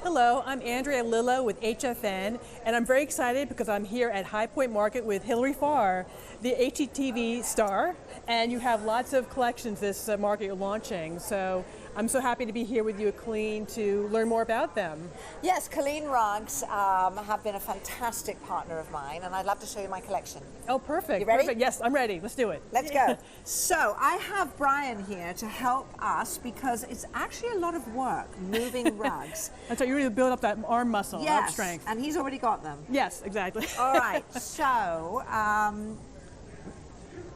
Hello, I'm Andrea Lillo with HFN, and I'm very excited because I'm here at High Point Market with Hilary Farr, the HGTV star, and you have lots of collections this market you're launching. So I'm so happy to be here with you at Kaleen to learn more about them. Yes, Kaleen rugs have been a fantastic partner of mine, and I'd love to show you my collection. Oh, perfect. You ready? Perfect. Yes, I'm ready. Let's do it. Let's go. So I have Brian here to help us because it's actually a lot of work moving rugs. That's right. You really build up that arm muscle, arm Yes, strength. and he's already got them. Yes, exactly. All right, so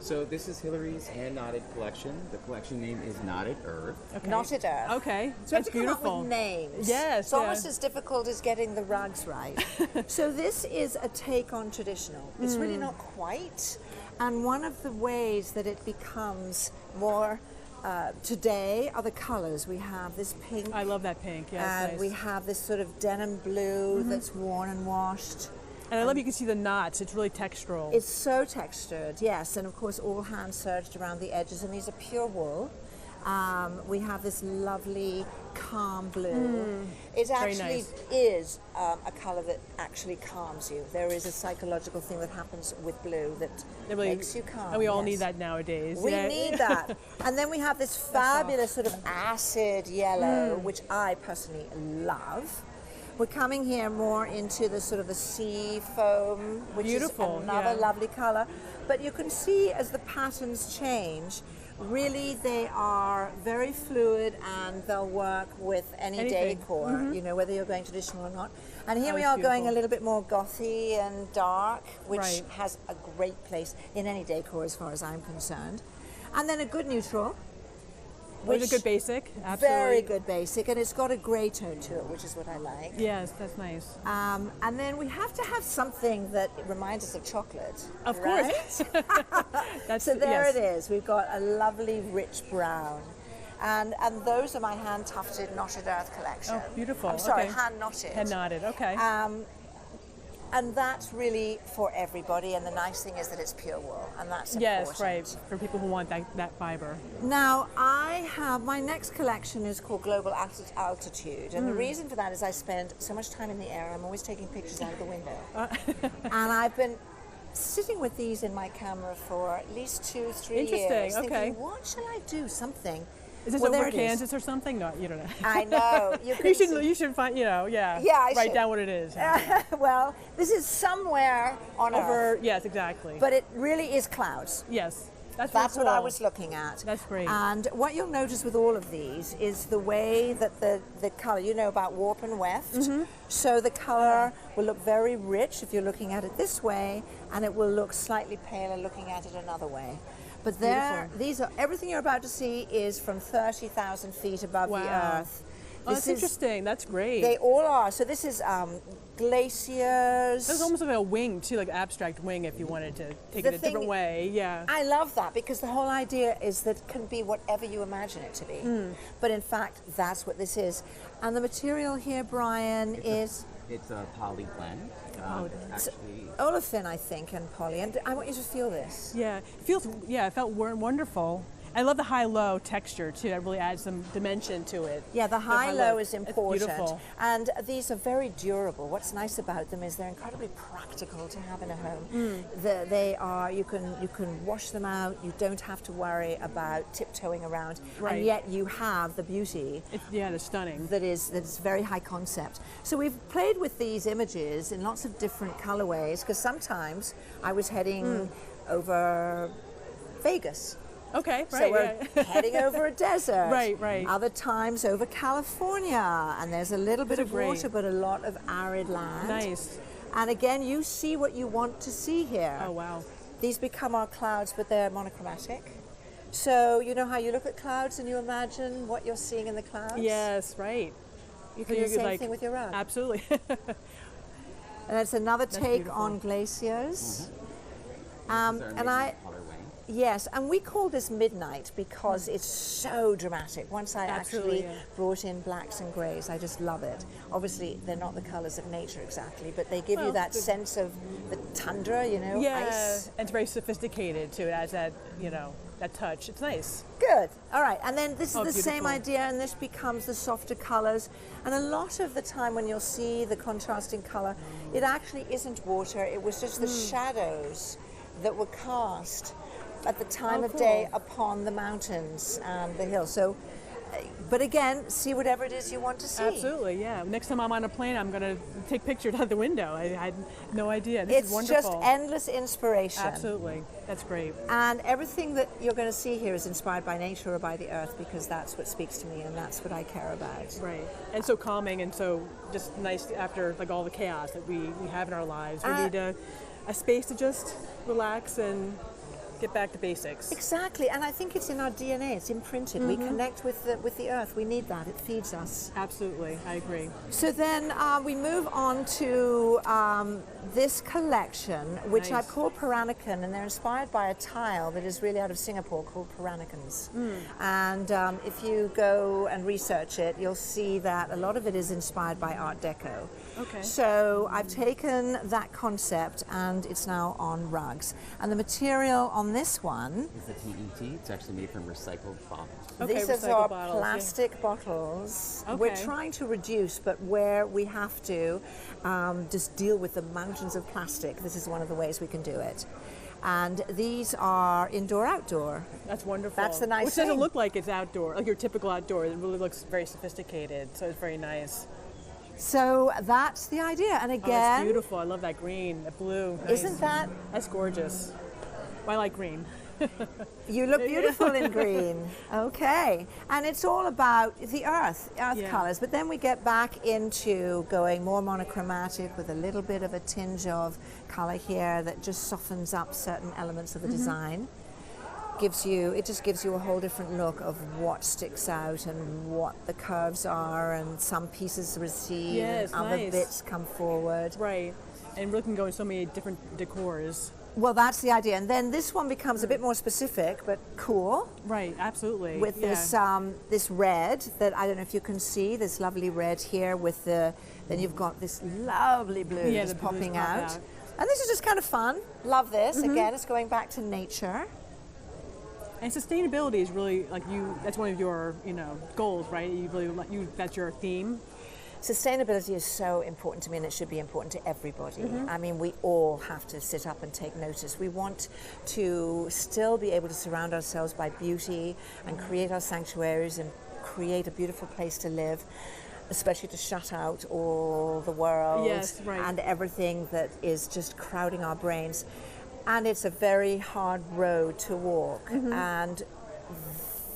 So this is Hilary's hand-knotted collection. The collection name is Knotted Earth. Okay. Knotted Earth. Okay, So that's to come up beautiful. with names. Yes, It's almost as difficult as getting the rugs right. So this is a take on traditional. It's really not quite. And one of the ways that it becomes more today are the colors. We have this pink. I love that pink. Yes, And nice. we have this sort of denim blue that's worn and washed. And I love you can see the knots. It's really textural. It's so textured, yes, and of course all hand serged around the edges, and these are pure wool. We have this lovely calm blue. It Very actually nice. is a color that actually calms you. There is a psychological thing that happens with blue that It really- makes you calm. And we all yes. need that nowadays. We yeah. need that. And then we have this fabulous sort of acid yellow, which I personally love. We're coming here more into the sort of the sea foam, which Beautiful, is another yeah. lovely color. But you can see as the patterns change, really they are very fluid and they'll work with any Anything. decor, you know, whether you're going traditional or not. And here Oh, we it's are going a beautiful. little bit more gothy and dark, which Right. has a great place in any decor as far as I'm concerned. And then a good neutral. Which is a good basic. Absolutely. Very good basic, and it's got a grey tone to it, which is what I like. Yes, that's nice. And then we have to have something that reminds us of chocolate. Of right? course. That's, So there yes. it is. We've got a lovely rich brown. And those are my hand tufted knotted earth collection. Oh, beautiful. I'm sorry, Okay. hand knotted. Head nodded. Okay. And that's really for everybody. And the nice thing is that it's pure wool, and that's yes, important. right. For people who want that fiber. Now, I have, my next collection is called Global Altitude, and the reason for that is I spend so much time in the air, I'm always taking pictures out of the window. And I've been sitting with these in my camera for at least 2-3 Interesting, years, okay. thinking, what shall I do? Something. Is this Well, there over it is. Kansas or something? No, you don't know. I know. You can should. see- You should find. Yeah. Yeah, I Write should. down what it is. Well, this is somewhere on Over. Earth, Yes, exactly. but it really is clouds. yes, that's That's really what I cool. was looking at. That's great. And what you'll notice with all of these is the way that the color, you know about warp and weft. Mm-hmm. So the color will look very rich if you're looking at it this way, and it will look slightly paler looking at it another way. But there, these are, everything you're about to see is from 30,000 feet above the Wow. earth. Oh, that's interesting. That's great. They all are. So this is glaciers. It's almost like a wing too, like abstract wing, if you wanted to take The it a different thing- way. Yeah. I love that because the whole idea is that it can be whatever you imagine it to be. But in fact, that's what this is. And the material here, Brian, is It's a poly blend. Actually, olefin, I think, and poly. And I want you to feel this. Yeah. It feels. Yeah. It felt wonderful. I love the high-low texture too. That really adds some dimension to it. Yeah, the high-low is It's important. beautiful. And these are very durable. What's nice about them is they're incredibly practical to have in a home. They are, you can wash them out, you don't have to worry about tiptoeing around, Right. and yet you have the beauty Yeah, they're stunning. that is very high concept. So we've played with these images in lots of different colorways, because sometimes I was heading over Vegas. Okay. Right. So we're yeah. heading over a desert. Right. Other times over California, and there's a little bit Those of are great. water, but a lot of arid land. Nice. And again, you see what you want to see here. Oh wow. These become our clouds, but they're monochromatic. So you know how you look at clouds and you imagine what you're seeing in the clouds? Yes. Right. You can do the same thing with your rug. Absolutely. And it's another take beautiful. on glaciers. these are And I, colorway. Yes, and we call this midnight because it's so dramatic. Once I Absolutely, actually brought in blacks and greys, I just love it. Obviously, they're not the colors of nature exactly, but they give you that sense of the tundra, you know, ice. and it's very sophisticated too. It has that, you know, that touch. It's nice. Good. All right, and then this is the Beautiful. same idea, and this becomes the softer colors. And a lot of the time when you'll see the contrasting color, it actually isn't water. It was just the shadows that were cast at the time of day upon the mountains and the hills. So, but again, see whatever it is you want to see. Absolutely, yeah. Next time I'm on a plane, I'm going to take pictures out the window. I had no idea. This is wonderful. It's just endless inspiration. Absolutely. That's great. And everything that you're going to see here is inspired by nature or by the earth, because that's what speaks to me and that's what I care about. Right. And so calming and so just nice after like all the chaos that we have in our lives. We need a space to just relax and get back to basics. Exactly, and I think it's in our DNA. It's imprinted. We connect with the earth. We need that. It feeds us. Absolutely, I agree. So then we move on to this collection, which I've called Peranakan, and they're inspired by a tile that is really out of Singapore called Peranakans. And if you go and research it, you'll see that a lot of it is inspired by Art Deco. Okay. So I've taken that concept and it's now on rugs. And the material on this one, It's a PET. It's actually made from recycled bottles. Okay, these recycled are bottles, yeah. plastic bottles. Okay. We're trying to reduce, but where we have to just deal with the mountains of plastic, this is one of the ways we can do it. And these are indoor-outdoor. That's wonderful. That's the nice Which doesn't thing. look like it's outdoor, like your typical outdoor. It really looks very sophisticated, so it's very nice. So that's the idea. And Oh, that's again, beautiful. I love that green, that blue. Nice. isn't that, That's gorgeous. I like green. you look beautiful in green. Okay. And it's all about the earth Yeah. colors. But then we get back into going more monochromatic with a little bit of a tinge of color here that just softens up certain elements of the design. It just gives you a whole different look of what sticks out and what the curves are, and some pieces recede Yes, and other nice. bits come forward. Right. And really can go in so many different decors. Well, that's the idea. And then this one becomes a bit more specific, but cool. Right, absolutely. With this red that I don't know if you can see, this lovely red here with then you've got this lovely blue Yeah, just the blues popping pop out. out. And this is just kind of fun. Love this. Again, it's going back to nature. And sustainability is really like that's one of your, goals, right? That's your theme. Sustainability is so important to me, and it should be important to everybody. I mean, we all have to sit up and take notice. We want to still be able to surround ourselves by beauty and create our sanctuaries and create a beautiful place to live, especially to shut out all the world Yes, right. and everything that is just crowding our brains. And it's a very hard road to walk. And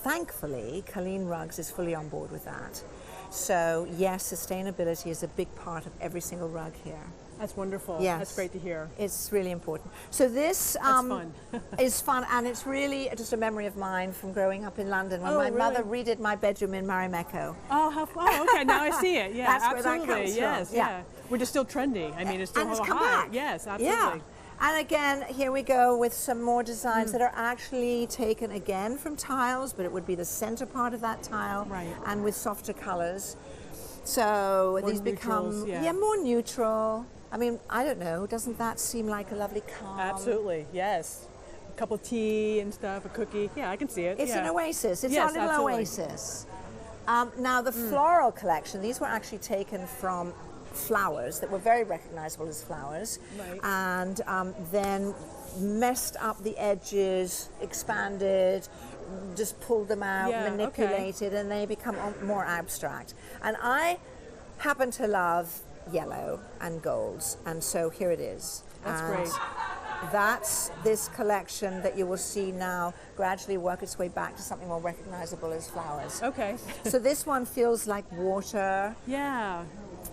thankfully, Kaleen Rugs is fully on board with that. So yes, sustainability is a big part of every single rug here. That's wonderful. Yes. That's great to hear. It's really important. So this fun. is fun, and it's really just a memory of mine from growing up in London when Oh, my mother really? redid my bedroom in Marimekko. Okay, now I see it. Yeah, That's where that absolutely. comes from. Yes, Yeah. yeah. Which is still trendy. I mean, it's still And it's hot. come back. Yes, absolutely. Yeah. And again, here we go with some more designs that are actually taken again from tiles, but it would be the center part of that tile, Right. and with softer colors. So More these become neutrals, yeah. more neutral. I mean, I don't know. Doesn't that seem like a lovely calm? Absolutely, yes. A cup of tea and stuff, a cookie. Yeah, I can see it. It's yeah. an oasis. It's Yes, our little absolutely. oasis. Now the floral collection, these were actually taken from flowers that were very recognizable as flowers, Right. and then messed up the edges, expanded, just pulled them out, Yeah, okay. manipulated, and they become more abstract. And I happen to love yellow and golds, and so here it is. That's And great. That's this collection that you will see now gradually work its way back to something more recognizable as flowers. Okay. So this one feels like water. Yeah.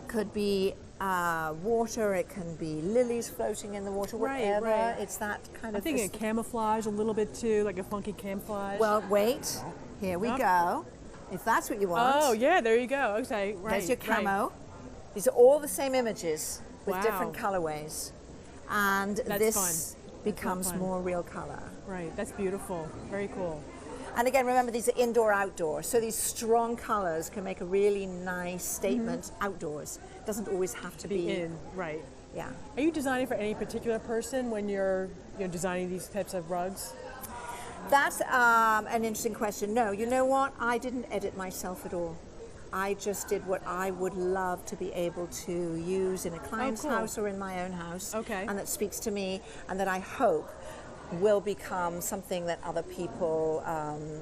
Could be water, it can be lilies floating in the water, Right, whatever. right. It's that kind I'm of... thinking camouflage a little bit too, like a funky camouflage. Well, wait. Here we Yep. go. If that's what you want. Oh, yeah, there you go. Okay, right. There's your right. camo. These are all the same images with Wow. different colorways. And That's this becomes more real color. Right, that's beautiful. Very cool. And again, remember these are indoor, outdoor. So these strong colors can make a really nice statement outdoors. It doesn't always have to be in, right. Yeah. Are you designing for any particular person when you're designing these types of rugs? That's an interesting question. No, you know what? I didn't edit myself at all. I just did what I would love to be able to use in a client's house or in my own house. Okay. And that speaks to me and that I hope will become something that other people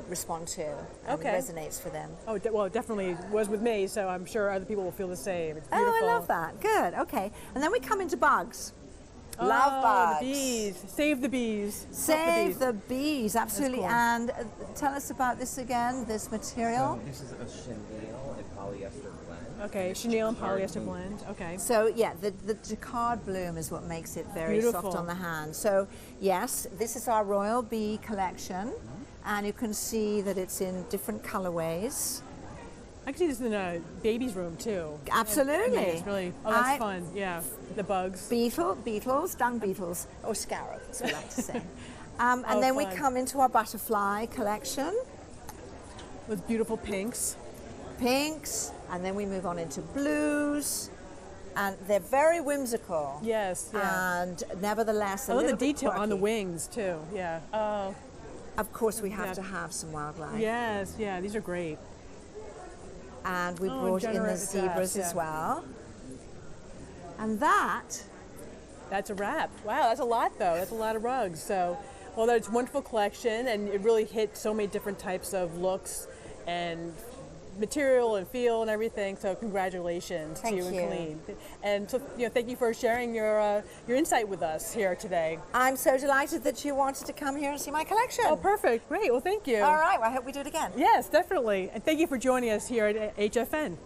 respond to and resonates for them. Oh, well, it definitely was with me, so I'm sure other people will feel the same. It's beautiful. Oh, I love that. Good. Okay. And then we come into bugs. Love bugs. The bees. Save the bees. Save the bees. Absolutely. Cool. And tell us about this again, this material. This is a chenille and polyester blend. Okay, chenille and polyester blend. Okay. So yeah, the jacquard bloom is what makes it very soft on the hand. So yes, this is our Royal Bee collection, and you can see that it's in different colorways. I can see this in a baby's room too. Absolutely. It's really, that's fun. Yeah, the bugs. Beetles, dung beetles, or scarab, as we like to say. And then we come into our butterfly collection. With beautiful pinks. Pinks, and then we move on into blues, and they're very whimsical. Yes, yeah. And nevertheless, I love the detail on the wings too. Yeah. Oh. Of course, we have to have some wildlife. Yes, yeah. These are great. And we brought in the zebras as well. And that's a wrap. Wow, that's a lot though. That's a lot of rugs. So, well, that's a wonderful collection, and it really hit so many different types of looks and material and feel and everything. So congratulations to you and Kaleen. And so, thank you for sharing your insight with us here today. I'm so delighted that you wanted to come here and see my collection. Oh, perfect. Great. Well, thank you. All right. Well, I hope we do it again. Yes, definitely. And thank you for joining us here at HFN.